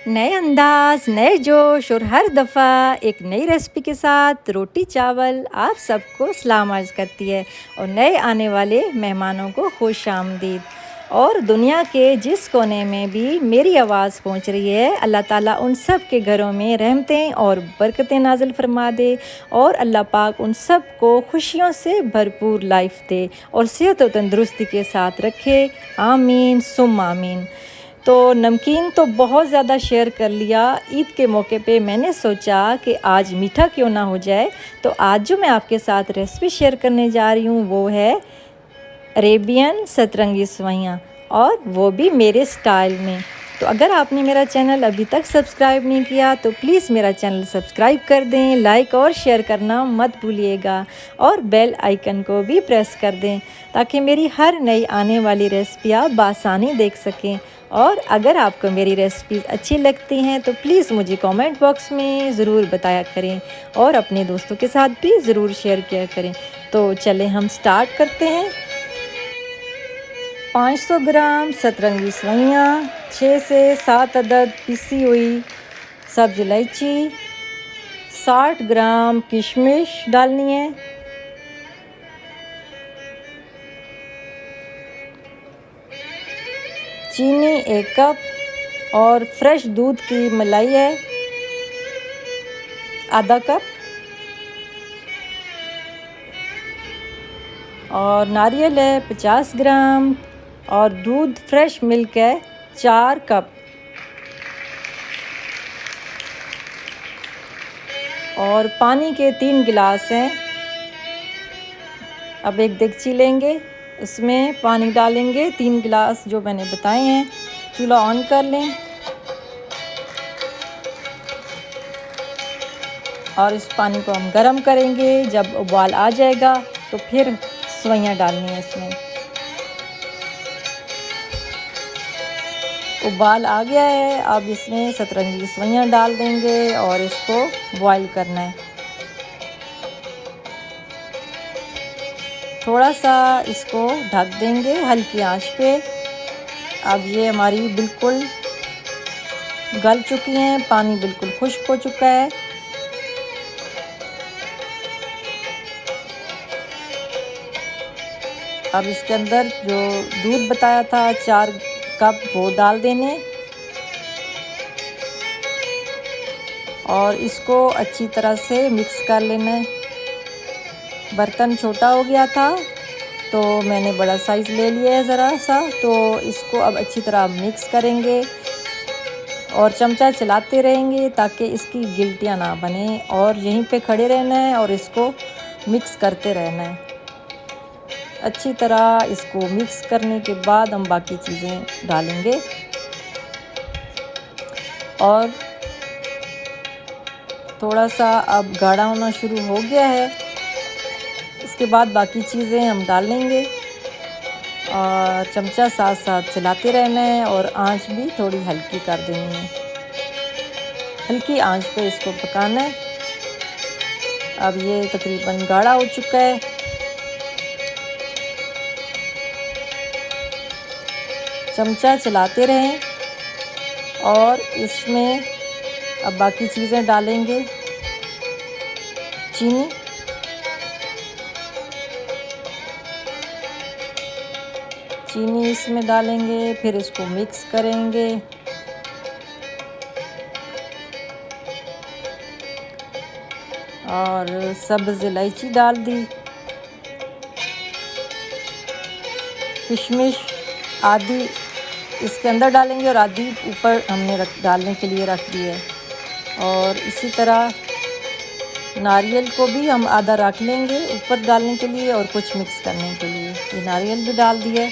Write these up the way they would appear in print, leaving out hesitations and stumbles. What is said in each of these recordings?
नए अंदाज़, नए जोश और हर दफ़ा एक नई रेसिपी के साथ रोटी चावल आप सबको सलाम अर्ज़ करती है और नए आने वाले मेहमानों को खुशामदीद। और दुनिया के जिस कोने में भी मेरी आवाज़ पहुंच रही है, अल्लाह ताला उन सब के घरों में रहमतें और बरकतें नाज़िल फरमा दे और अल्लाह पाक उन सब को खुशियों से भरपूर लाइफ दे और सेहत और तंदुरुस्ती के साथ रखे। आमीन सुम आमीन। तो नमकीन तो बहुत ज़्यादा शेयर कर लिया। ईद के मौके पे मैंने सोचा कि आज मीठा क्यों ना हो जाए। तो आज जो मैं आपके साथ रेसिपी शेयर करने जा रही हूँ वो है अरेबियन सतरंगी सेवइयाँ, और वो भी मेरे स्टाइल में। तो अगर आपने मेरा चैनल अभी तक सब्सक्राइब नहीं किया तो प्लीज़ मेरा चैनल सब्सक्राइब कर दें, लाइक और शेयर करना मत भूलिएगा और बेल आइकन को भी प्रेस कर दें ताकि मेरी हर नई आने वाली रेसिपी आप बासानी देख सकें। और अगर आपको मेरी रेसिपीज़ अच्छी लगती हैं तो प्लीज़ मुझे कमेंट बॉक्स में ज़रूर बताया करें और अपने दोस्तों के साथ भी ज़रूर शेयर किया करें। तो चलें हम स्टार्ट करते हैं। 500 ग्राम सतरंगी सेवइयाँ, 6 से 7 अदद पिसी हुई सब्ज़ इलायची, 60 ग्राम किशमिश डालनी है, चीनी 1 कप और फ्रेश दूध की मलाई है आधा कप, और नारियल है 50 ग्राम और दूध फ्रेश मिल्क है 4 कप, और पानी के 3 गिलास हैं। अब एक देगची लेंगे, उसमें पानी डालेंगे 3 गिलास जो मैंने बताए हैं। चूल्हा ऑन कर लें और इस पानी को हम गरम करेंगे। जब उबाल आ जाएगा तो फिर सेवइयाँ डालनी है इसमें। उबाल आ गया है, अब इसमें सतरंगी सेवइयाँ डाल देंगे और इसको बॉईल करना है। थोड़ा सा इसको ढक देंगे हल्की आंच पे। अब ये हमारी बिल्कुल गल चुकी हैं, पानी बिल्कुल खुश्क हो चुका है। अब इसके अंदर जो दूध बताया था 4 कप वो डाल देने और इसको अच्छी तरह से मिक्स कर लेना है। बर्तन छोटा हो गया था तो मैंने बड़ा साइज़ ले लिया है ज़रा सा। तो इसको अब अच्छी तरह मिक्स करेंगे और चमचा चलाते रहेंगे ताकि इसकी गिल्टियाँ ना बने, और यहीं पे खड़े रहना है और इसको मिक्स करते रहना है। अच्छी तरह इसको मिक्स करने के बाद हम बाकी चीज़ें डालेंगे और थोड़ा सा अब गाढ़ा होना शुरू हो गया है। इसके बाद बाकी चीज़ें हम डालेंगे और चमचा साथ साथ चलाते रहना है और आंच भी थोड़ी हल्की कर देनी है। हल्की आंच पे इसको पकाना है। अब ये तकरीबन गाढ़ा हो चुका है। चमचा चलाते रहें और इसमें अब बाकी चीज़ें डालेंगे। चीनी इसमें डालेंगे, फिर इसको मिक्स करेंगे और सब्ज़ इलायची डाल दी, किशमिश आधी इसके अंदर डालेंगे और आधी ऊपर हमने डालने के लिए रख दी है। और इसी तरह नारियल को भी हम आधा रख लेंगे ऊपर डालने के लिए और कुछ मिक्स करने के लिए। ये नारियल भी डाल दिया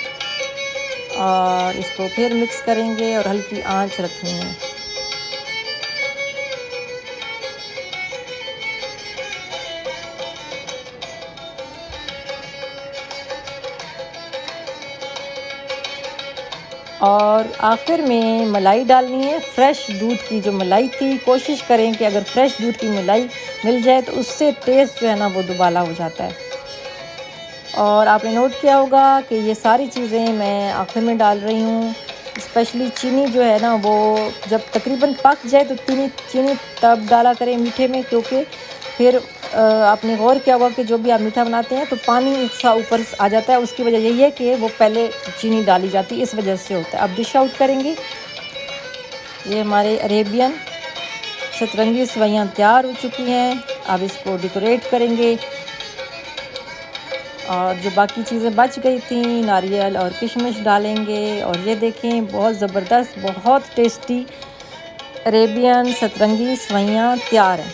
और इसको फिर मिक्स करेंगे और हल्की आंच रखनी है। और आखिर में मलाई डालनी है, फ्रेश दूध की जो मलाई थी। कोशिश करें कि अगर फ्रेश दूध की मलाई मिल जाए तो उससे टेस्ट जो है ना वो दुबाला हो जाता है। और आपने नोट किया होगा कि ये सारी चीज़ें मैं आखिर में डाल रही हूँ स्पेशली चीनी जो है ना, वो जब तकरीबन पक जाए तो चीनी तब डाला करें मीठे में, क्योंकि फिर आपने गौर किया होगा कि जो भी आप मीठा बनाते हैं तो पानी सा ऊपर आ जाता है। उसकी वजह यही है कि वो पहले चीनी डाली जाती है, इस वजह से होता है। अब डिश आउट करेंगे। ये हमारे अरेबियन सतरंगी सेवइयाँ तैयार हो चुकी हैं। अब इसको डेकोरेट करेंगे और जो बाकी चीज़ें बच गई थी, नारियल और किशमिश डालेंगे। और ये देखें, बहुत ज़बरदस्त, बहुत टेस्टी अरेबियन सतरंगी सेवइयाँ तैयार हैं।